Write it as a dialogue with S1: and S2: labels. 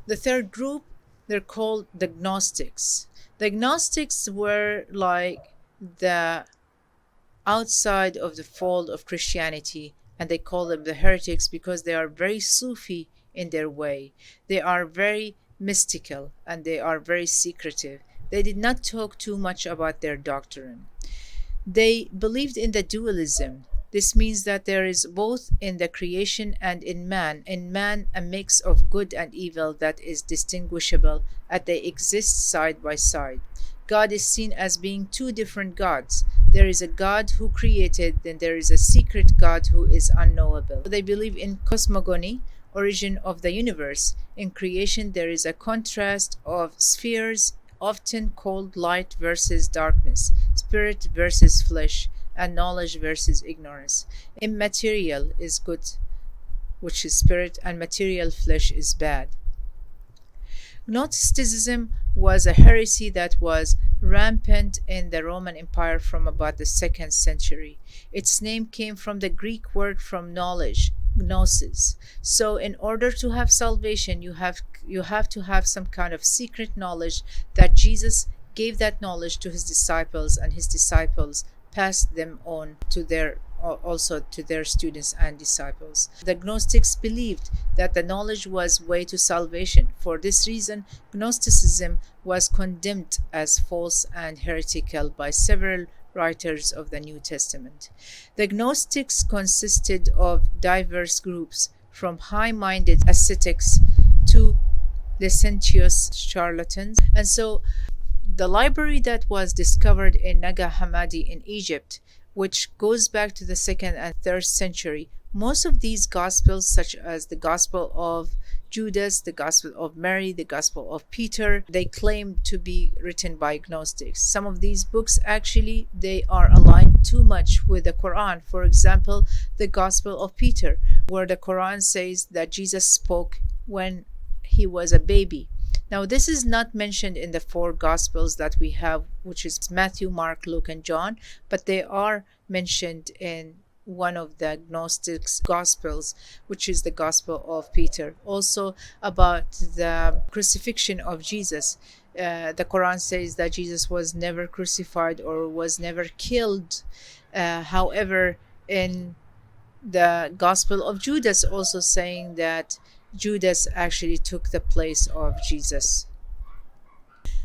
S1: The third group, they're called the Gnostics. The Gnostics were like the outside of the fold of Christianity, and they call them the heretics because they are very Sufi in their way. They are very mystical and they are very secretive. They did not talk too much about their doctrine. They believed in the dualism. This means that there is both in the creation and in man a mix of good and evil that is distinguishable, and they exist side by side. God is seen as being two different gods. There is a God who created, then there is a secret God who is unknowable. They believe in cosmogony, origin of the universe. In creation, there is a contrast of spheres, often called light versus darkness, spirit versus flesh, and knowledge versus ignorance. Immaterial is good, which is spirit, and material flesh is bad. Gnosticism was a heresy that was rampant in the Roman Empire from about the 2nd century. Its name came from the Greek word from knowledge, gnosis. So in order to have salvation, you have to have some kind of secret knowledge that Jesus gave that knowledge to his disciples, and his disciples passed them on to their also to their students and disciples. The Gnostics believed that the knowledge was way to salvation. For this reason, Gnosticism was condemned as false and heretical by several writers of the New Testament. The Gnostics consisted of diverse groups, from high-minded ascetics to licentious charlatans. And so the library that was discovered in Nag Hammadi in Egypt, which goes back to the 2nd and 3rd century, most of these gospels, such as the Gospel of Judas, the Gospel of Mary, the Gospel of Peter, they claim to be written by Gnostics. Some of these books actually, they are aligned too much with the Quran. For example, the Gospel of Peter, where the Quran says that Jesus spoke when he was a baby. Now, this is not mentioned in the 4 Gospels that we have, which is Matthew, Mark, Luke, and John, but they are mentioned in one of the Gnostics Gospels, which is the Gospel of Peter. Also about the crucifixion of Jesus. The Quran says that Jesus was never crucified or was never killed. However, in the Gospel of Judas also saying that Judas actually took the place of Jesus.